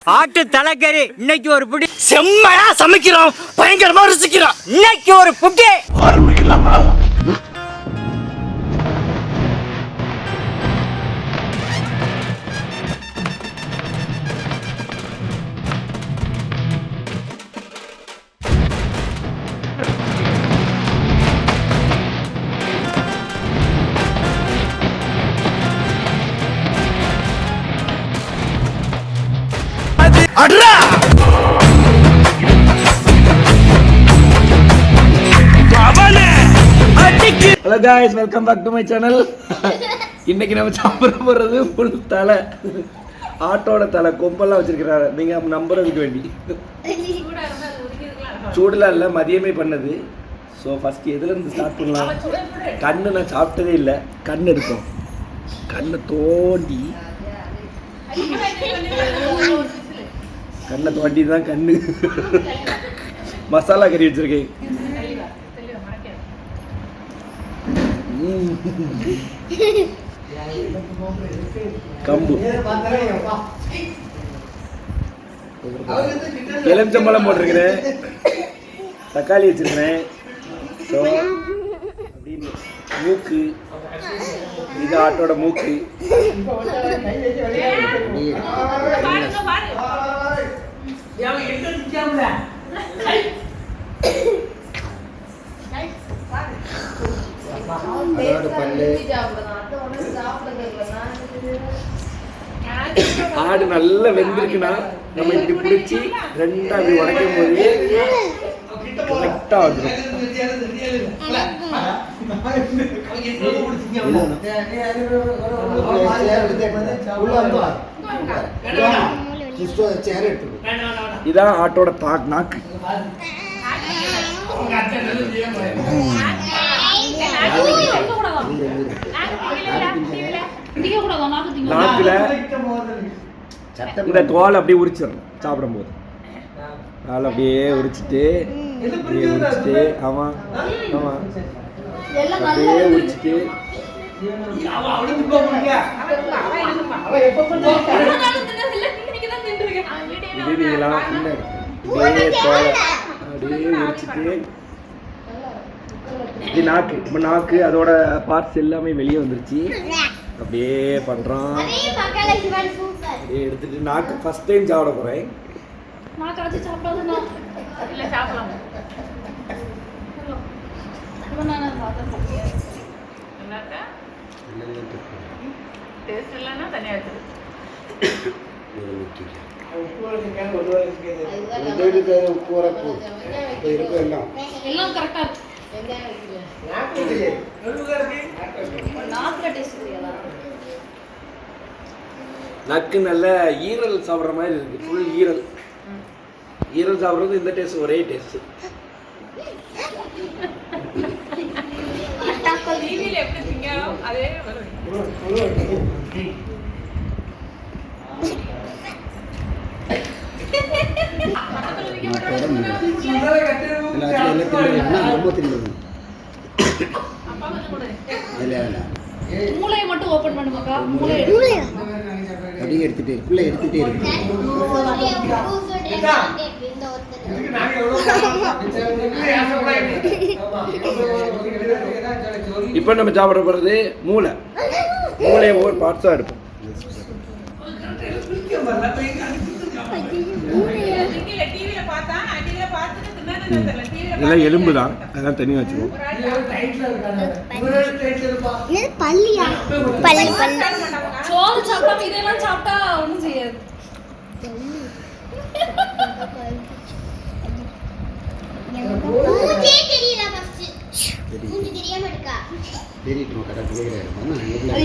ஆட்டு தலைக்கறி இன்னைக்கு ஒரு புடி செம்மையா சமைக்கிறோம், பயங்கரமா ருசிக்கிறோம். இன்னைக்கு ஒரு புடி ஆரம்பிக்கலாமா? Hello guys, welcome back to my channel. இன்னைக்கு நம்ம சாப்பிட போறது ஃபுல் தலை, ஆட்டோட தலை கொம்பெல்லாம் வச்சிருக்கிறாரு. நீங்க நம்புறதுக்கு வேண்டி சூடெல்லாம் இல்லை, மதியமே பண்ணது. ஸோ ஃபர்ஸ்ட் எதுல இருந்து ஸ்டார்ட் பண்ணலாம்? கண்ணு நான் சாப்பிட்டதே இல்லை. கண் எடுக்கும், கண்ணை தோண்டி தான் கண்ணு மசாலா கறி வச்சிருக்கேன். கம்பு, எலுமிச்சம்பழம் போட்டிருக்கிறேன், தக்காளி வச்சிருக்கிறேன். மூக்கு, இது ஆட்டோட மூக்கு. ஆடு நல்லா வெந்திருக்குன்னா நம்ம இப்படி பிடிச்சி ரெண்டா அப்படி உடைக்கும் போது கரெக்டா வந்துடும். இதான் ஆட்டோட நாக்கு. நாக்குல இந்த தோல் அப்படியே உரிச்சிடணும் சாப்பிடும் போது. தோல் அப்படியே உரிச்சிட்டு ஆமா ஆமா அப்படியே உரிச்சிட்டு இது அப்படியே தோலை அப்படியே உரிச்சிட்டு. இது நாக்கு. இப்போ நாக்கு அதோட பார்ட்ஸ் எல்லாமே வெளியே வந்துருச்சு. அப்படியே பண்றான். அப்படியே எடுத்துட்டு நாக்கு ஃபர்ஸ்ட் டைம் சாப்பிட போறேன். நக்கு நல்ல ஈரல் சாப்பிட்ற மாதிரி இருக்கு. ஃபுல் ஈரல். ஈரல் சாப்பிட்றது இந்த டேஸ்ட் ஒரே டேஸ்ட். மூளையை மட்டும் ஓபன் பண்ணுமாக்கா. அப்படியே எடுத்துட்டே இருக்கு. இப்போ நம்ம சாப்பிட போறது மூளை. மூளையை ஒவ்வொரு பார்ட்ஸா எடுப்போம். இதெல்லாம் எலும்பு தான், அதெல்லாம் தனியாக வச்சுருவோம். சோறு சாப்பிட்டா இதெல்லாம் சாப்பிட்டா ஒன்றும் செய்யாது.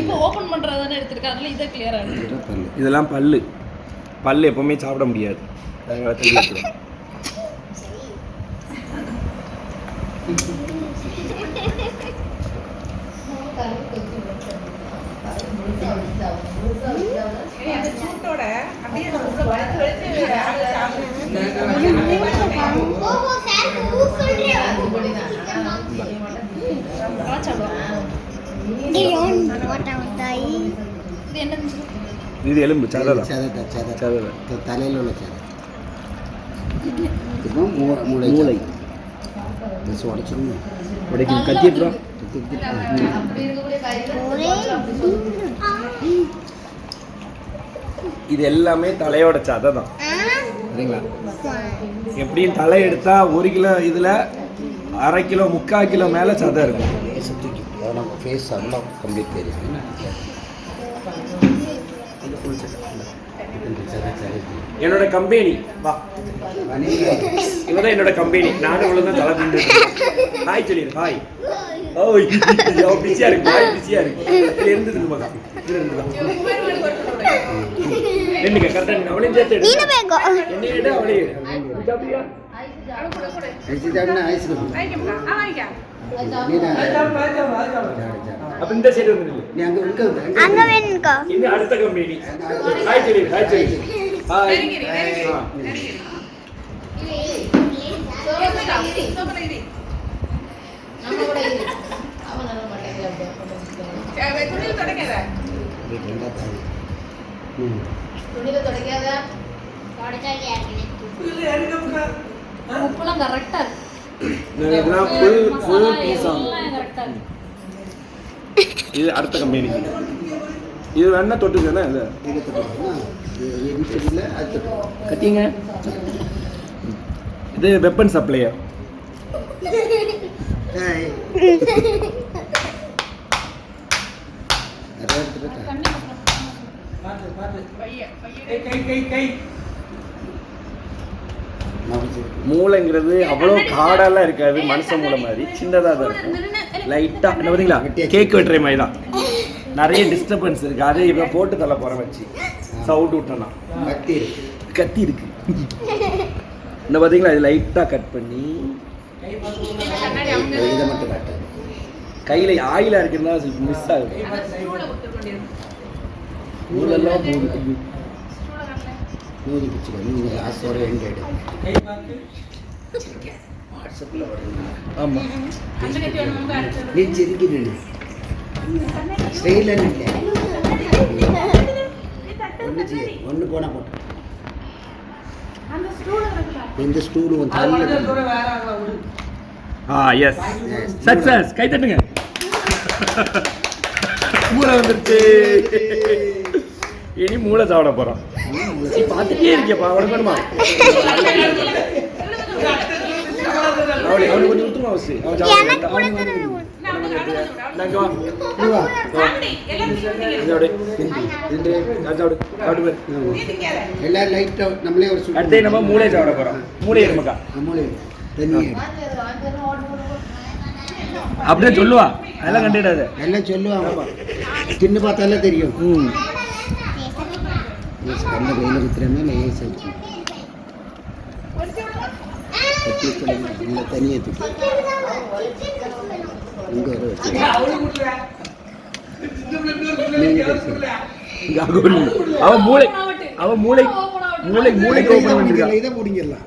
இப்போ ஓபன் பண்றதானே எடுத்துருக்கா, அதனால இதை கிளியரா இருக்கு. இதெல்லாம் பல்லு எப்பவுமே சாப்பிட முடியாது. இது எலும்பு சதை தான். சதை தலையில் உள்ள சதை. மூளை உடைச்சிடணும். உடைக்கணும். கத்திடுறோம். இது எல்லாமே தலையோட சதை தான் சரிங்களா? எப்படியும் தலை எடுத்தா 1 கிலோ இதுல 1/2 கிலோ 3/4 கிலோ மேல சதை இருக்கும். நம்ம ஃபேஸ் எல்லாம் கம்ப்ளீட் தெரியும். என்னோட கம்பெனி வா, இவதான் என்னோட கம்பெனி. நானும் இவ்வளவுதான் தலை திண்டு. ஹாய் சொல்லிடு. ஹாய். ஓய் பிஸியா இருக்கு. ஹாய் பிஸியா இருக்கு. இதுல இருந்தது மகா. இதுல இருந்துதான் என்னங்க கரெக்டா நீ அவளையும் சேர்த்து எடு. என்ன எடு அவளே எடு. சாப்பிட்டியா? அப்ப இந்த சைடு வந்து நீ அங்க நில்லு. இது அடுத்த கம்பெனி. ஹாய் சொல்லிடு. ஹாய் சொல்லிடு. ஹாய். இது அடுத்த கம்பெனி. இது வேணா தொட்டுக்கண்ணா. கத்திங்க. இது வெப்பன் சப்ளையர். மூளைங்கிறது அவ்வளோ காடெல்லாம் இருக்காது. மனுஷ மூளை மாதிரி சின்னதாக தான் இருக்கும். லைட்டாக என்ன பார்த்தீங்களா, கேக் வெட்டுற மாதிரி தான். நிறைய டிஸ்டர்பன்ஸ் இருக்குது. அதை இப்போ போட்டு தள்ள போகிற வச்சு சவுண்ட் விட்டோன்னா கத்தி இருக்கு. என்ன பார்த்தீங்களா, இது லைட்டாக கட் பண்ணி இதை மட்டும் காட்டு. கையில் ஆயிலாக இருக்குன்னா மிஸ் ஆகுது. மூளெல்லாம் மூடி பிடிச்சிக்கோ. நீங்கள் லாஸ்டோட எண்ட் ஆகிடும். வாட்ஸ்அப்பில் வரணும். ஆமாம் நீ சிரிக்கிறேன். ஸ்டைலாக இல்லை. ஒன்று போனால் போட்டு இந்த ஸ்டூல் உன் தலையில். S success. கை தட்டுங்க. மூளை வந்துருச்சு. இனி மூளை சாப்பிட போறோம். நீ பார்த்துட்டே இருக்கியப்பா. அவனுக்கு வேணுமா? அவனுக்கு கொஞ்சம் ஊற்றுமா வச்சு அவன் எல்லாரும் லைட்டாக நம்மளே ஒரு அடுத்து நம்ம மூளை சாப்பிட போறோம். மூளை எருமக்கா. மூளை தண்ணி அப்படியே சொல்லுவா. அதெல்லாம் கண்டிடாது. எல்லாம் சொல்லுவாங்க. தின்னு பார்த்தாலே தெரியும். கண்ட கையில் குத்துறமே லேஸ் ஆச்சு. இல்லை தனியாக தூக்கி இங்கே வர வச்சு அவன் மூளை அவன் மூளை மூளை மூளைக்கு ஓப்பன் பண்ணிருக்கான். இதை முடிஞ்சிடலாம்.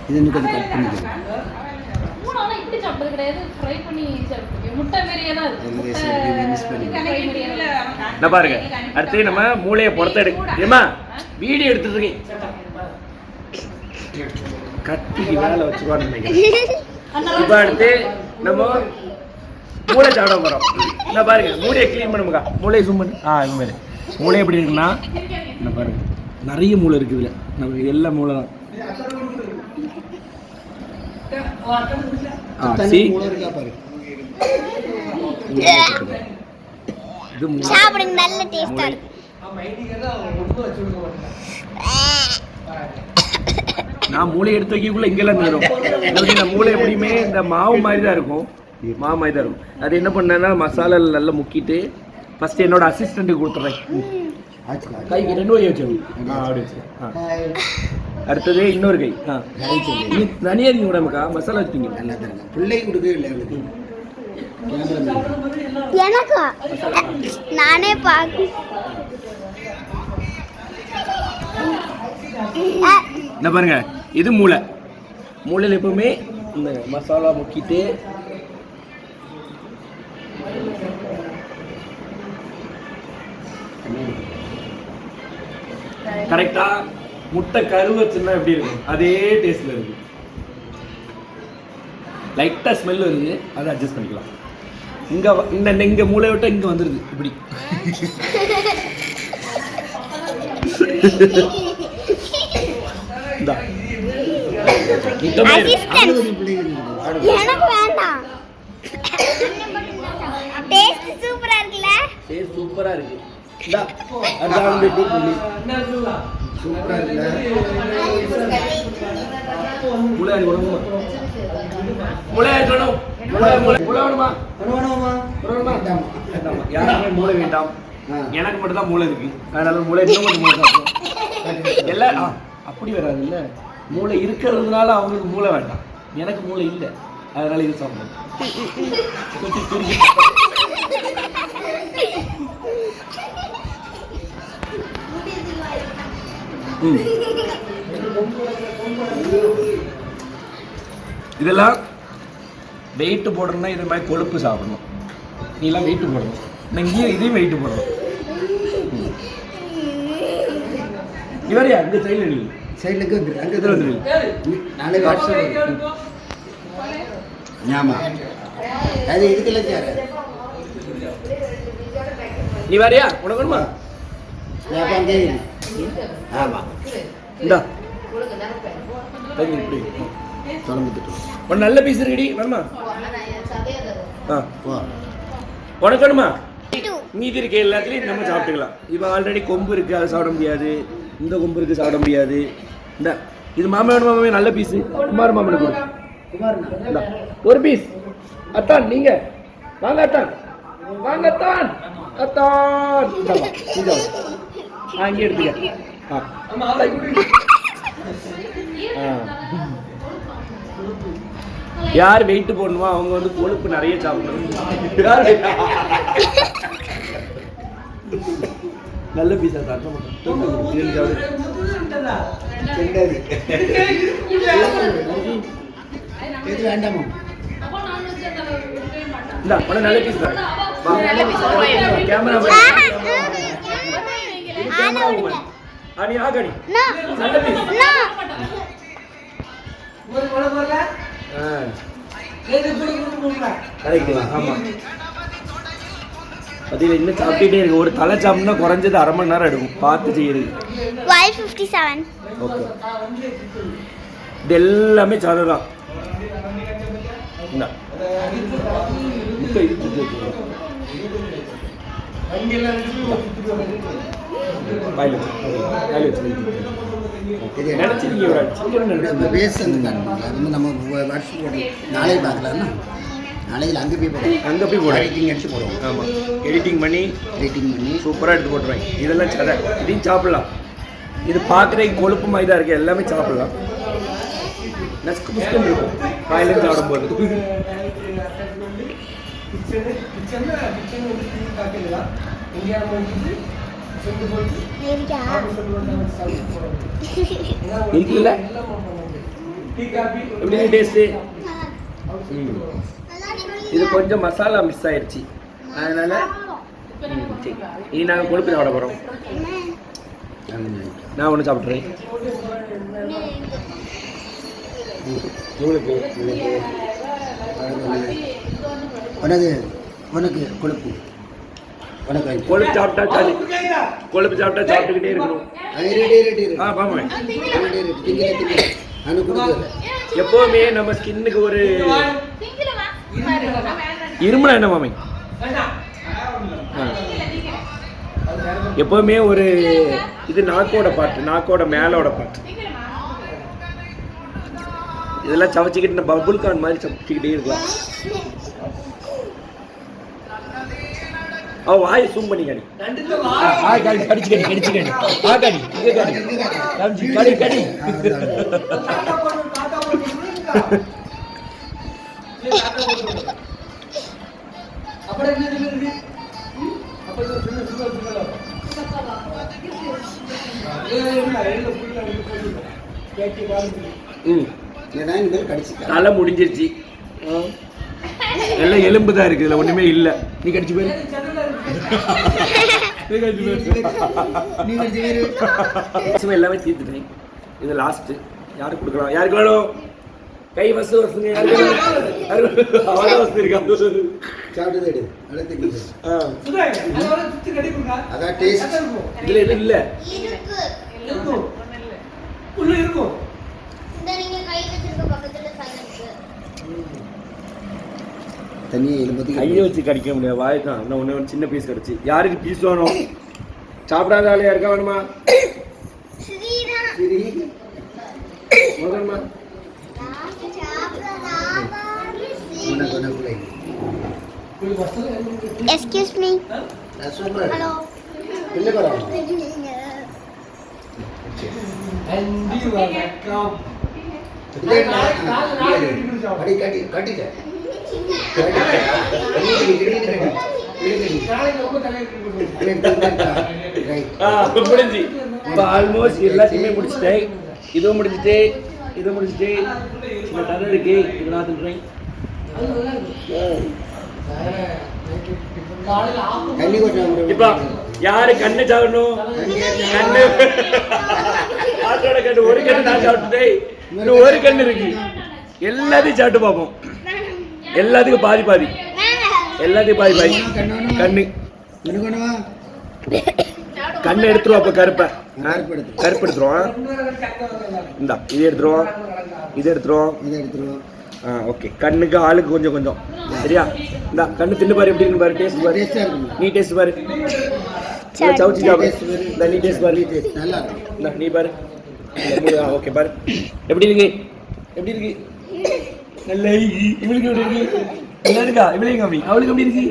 இது இன்னும் கொஞ்சம் கட் பண்ணிக்கலாம். இப்படி சாப்பிட்டது கிடையாது. ஃப்ரை பண்ணி சாப்பிட்டுருக்கேன். முட்டை மாதிரியே தான் நான் பாருங்க. அடுத்து நம்ம மூளையை பொறுத்த எடுக்கமா வீடியோ எடுத்துட்டு இருக்கேன். கத்திக்கு மேல வச்சுருவான்னு நினைக்கிறேன். இப்ப அடுத்து நம்ம மூளை சாப்பிட போறோம். என்ன பாருங்க, மூளையை கிளீன் பண்ணுங்க. மூளையை ஜூம் பண்ணு. இது மாதிரி மூளை எப்படி இருக்குன்னா என்ன பாருங்க, நிறைய மூளை இருக்குது இதுல. நம்ம எல்லா மூளை தான். சாப்பிடுங்க, நல்ல டேஸ்டா இருக்கு. நான் மூளை எடுத்து வைக்கக்குள்ள இங்கெல்லாம் நேரும். மூளை எப்படியுமே இந்த மாவு மாதிரி தான் இருக்கும். மாவு மாதிரி தான் இருக்கும். அது என்ன பண்ணேன்னா மசாலா நல்லா முக்கிட்டு ஃபர்ஸ்ட் என்னோட அசிஸ்டண்ட்டுக்கு கொடுத்துட்றேன். கைக்கு 2 கை வச்சு அப்படி வச்சு. அடுத்தது இன்னொரு கை. தனியாக இருக்கீங்க கூடக்கா மசாலா வச்சுட்டீங்க. நல்லா தருங்க. பிள்ளை கொடுக்கவே இல்லை அவளுக்கு. எனக்கா நானே பார்க்க என்ன பாருங்க, இது மூளை. மூளையில் எப்பவுமே இந்த மசாலா முக்கிட்டு கரெக்டா முட்டை கரு வச்சுன்னா எப்படி இருக்கும் அதே டேஸ்ட்ல இருக்கு. லைட்டா ஸ்மெல் வருது, அதை அட்ஜஸ்ட் பண்ணிக்கலாம். இங்க மூளை விட்ட இங்க வந்துருது இப்படி. எனக்கு வேண்டாம். டேஸ்ட் சூப்பரா இருக்குல? டேஸ்ட் சூப்பரா இருக்கு. இந்தா அதான் வந்து புளி சூப்பரா இருக்குல்ல? முளை வேணுமா? முளை வேணும். முளை வேணுமா? யாருமே மூளை வேண்டாம். எனக்கு மட்டும் தான் மூளை இருக்கு, அதனால மூளை இன்னும் கொஞ்சம் மூளை சாப்பிடும். எல்லாம் அப்படி வராது இல்ல, மூளை இருக்கிறதுனால அவங்களுக்கு மூளை வேண்டாம், எனக்கு மூளை இல்லை அதனால இது சாப்பிடும். இதெல்லாம் வெயிட் போடணும்னா இது மாதிரி கொழுப்பு சாப்பிடணும். நீலாம் வெயிட் போடணும், இங்கேயும் இதையும் வெயிட் போடணும். இவரையா அங்கே சைடில் இல்லை, சைடுக்கு வந்துரு, அங்கே இதில் வந்துரு. நாளை வாட்ஸ்அப் ஆமா அது இதுக்குள்ள சேர நீ வரையா உனக்கு வேணுமா? அங்கே ஆமா இந்தா இப்படி தொடர்ந்துட்டு ஒரு நல்ல பீஸ் இருக்குடி வேணுமா? ஆ வா உனக்கு வேணுமா? மீதி இருக்க எல்லாத்துலேயும் நம்ம சாப்பிட்டுக்கலாம். இப்போ ஆல்ரெடி கொம்பு இருக்குது, அதை சாப்பிட முடியாது. இந்த கொம்பு இருக்குது, சாப்பிட முடியாது. இந்த இது மாமா வேணும், மாமாவே நல்ல பீஸு. குமார் மாமனுக்கு இந்தா ஒரு பீஸ். அத்தான் நீங்க வாங்க, அத்தான் வாங்க, அத்தான் அத்தான் அங்கே எடுத்துக்க. யார் வெயிட் போடணுமோ அவங்க வந்து கொழுப்பு நிறைய சாப்பிடணும். நல்ல பீஸா சாப்பிட இது வேண்டாமா? நல்ல பீஸ் தான். கேமரா நீ ஆகடி நல்ல பீஸ். ஆமா அதில் இன்னும் சாப்பிட்டுட்டே இருக்கு. ஒரு தலை சாப்பிட்னா குறைஞ்சது அரை மணி நேரம் எடுக்கும் பார்த்து செய்யுது. 12:57. ஓகே, இது எல்லாமே சாதம் தான். முட்டை இழுத்து நினைச்சிருக்கீங்க நம்ம வாட்ஸ்அப் போடுறோம். நாளைக்கு பார்க்கலாம்னா நாளைக்கு அங்கே போய் போடுவோம், அங்கே போய் போடுவோம், எடிட்டிங் அடிச்சு போடுவோம். ஆமாம் எடிட்டிங் பண்ணி சூப்பராக எடுத்து போட்டுருவேன். இதெல்லாம் சதை, இதையும் சாப்பிடலாம். இது பார்க்குறதுக்கு கொழுப்பு மாதிரி தான் இருக்குது, எல்லாமே சாப்பிடலாம். நஸ்கு புஸ்கம் இருக்கும் காயிலும் சாப்பிடும்போது. இருக்குல்ல எப்படி டேஸ்ட்டு? இது கொஞ்சம் மசாலா மிஸ் ஆயிடுச்சு, அதனால இனி நாங்கள் கொழுப்பு சாப்பிட போகிறோம். நான் ஒன்று சாப்பிட்றேன். உனக்கு கொழுப்பு கொழுப்பு சாப்பிட்டா கொழுப்பு சாப்பிட்டா சாப்பிட்டுக்கிட்டே இருக்கணும். எப்பவுமே நம்ம ஸ்கின்னுக்கு ஒரு இருமலா என்ன மாமி, எப்பவுமே ஒரு இது நாக்கோட பாட்டு, நாக்கோட மேலோட பாட்டு. இதெல்லாம் சவச்சிக்கிட்டு இந்த பபுள் கான் மாதிரி சவச்சிக்கிட்டே இருக்கலாம். அவ வாயை சூம் பண்ணி கடி கடிச்சு கடி கடி கடி. தலை முடிஞ்சிருச்சு, எல்லாம் எலும்பு தான் இருக்கு, இதுல ஒண்ணுமே இல்லை. நீ கடிச்சு போயிரு. மேக்ஸிமம் எல்லாமே தீர்த்துட்டேன். இது லாஸ்ட். யாருக்கு கொடுக்கலாம்? யாருக்கு வேணும்? கை வசு வசுங்க. அவ்வளோ வசதி இருக்கா? சாப்பிட்டு அதான் டேஸ்ட். இதுல எதுவும் இல்லை. தண்ணியை எலும்பத்தி கையை வச்சு கடிக்க முடியாது. வாய் தான். இன்னும் ஒன்று சின்ன பீஸ் கிடச்சி. யாருக்கு பீஸ் வேணும்? சாப்பிடாத ஆளையா இருக்கா? வேணுமா? சரி வேணுமா? Excuse me. சூப்பர். Hello. இல்லை பரவாயில்ல. அடி கட்டி கட்டிக்க முடிஞ்சு இப்போ ஆல்மோஸ்ட் எல்லாத்தையுமே முடிச்சுட்டேன். இதுவும் முடிச்சுட்டு இதுவும் முடிச்சுட்டு சில தரம் இருக்கு. இது நான் தின்றேன். தண்ணி கொஞ்சம் இப்போ யாரு கண்ணு சாப்பிடணும்? கண்ணு ஆட்டோட கண்ணு ஒரு கண்ணு நான் சாப்பிட்டுட்டேன். இன்னும் ஒரு கண்ணு இருக்கு. எல்லாத்தையும் சாப்பிட்டு பார்ப்போம். எல்லாத்துக்கும் பாதி பாதி. எல்லாத்தையும் பாதி பாதி. கண்ணு கண்ணு எடுத்துருவோம். அப்போ கருப்பை கருப்பு எடுத்துருவோம். இந்தா இது எடுத்துருவோம். இது எடுத்துருவோம். ஓகே. கண்ணுக்கு ஆளுக்கு கொஞ்சம் கொஞ்சம். சரியா? இந்தா கண்ணு தின்னு பாரு. எப்படி இருக்கு பாரு. டேஸ்ட் பாரு. நீ டேஸ்ட் பாரு. சவுச்சி சாப்பிடு. இந்த நீ டேஸ்ட் பாரு. நல்லா இந்த நீ பாரு. ஓகே பாரு. எப்படி இருக்கு? எப்படி இருக்கு? நல்லா இவளுக்கு எப்படி இருக்கு? நல்லா இருக்கா? இவளுக்கு கம்மி. அவளுக்கு எப்படி இருக்கு?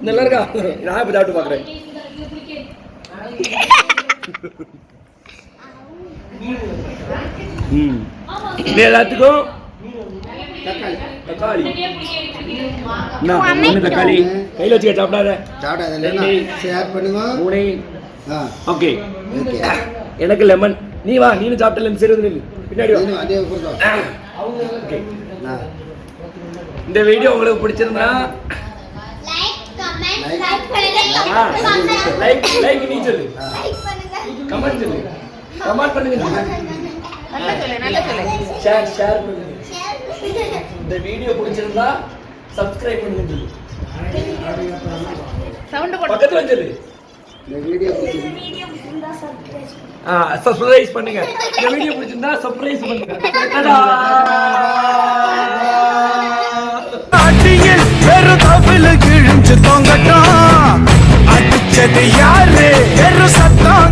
நல்லா இருக்கா? நான் இப்போ சாப்பிட்டு பார்க்குறேன். இது எல்லாத்துக்கும் தக்காளி. என்ன தக்காளி கையில் வச்சுக்க. சாப்பிடாத. ஷேர் பண்ணுங்க. மூணு. ஓகே. ஓகே. எனக்கு லெமன். நீ வா. நீனும் சாப்பிட்டல. சரி வந்து பின்னாடி வா. ஓகே. இந்த வீடியோ உங்களுக்கு பிடிச்சிருந்தா லைக் லைக் நீ சொல்லு. கமெண்ட் சொல்லு. கமெண்ட் பண்ணுங்க. ஷேர் ஷேர் பண்ணுங்க. இந்த வீடியோ பிடிச்சிருந்தா சப்ஸ்கிரைப் பண்ணுங்க சொல்லு. பக்கத்துல சொல்லு. இந்த வீடியோ சப்ஸ்கிரைப் பண்ணுங்க. இந்த வீடியோ பிடிச்சிருந்தா சப்ஸ்கிரைப் பண்ணுங்க. அடியில் வெறும் தவில கிழிஞ்சு தொங்கட்டும். அடிச்சது யாரு? வெறும் சத்தம்.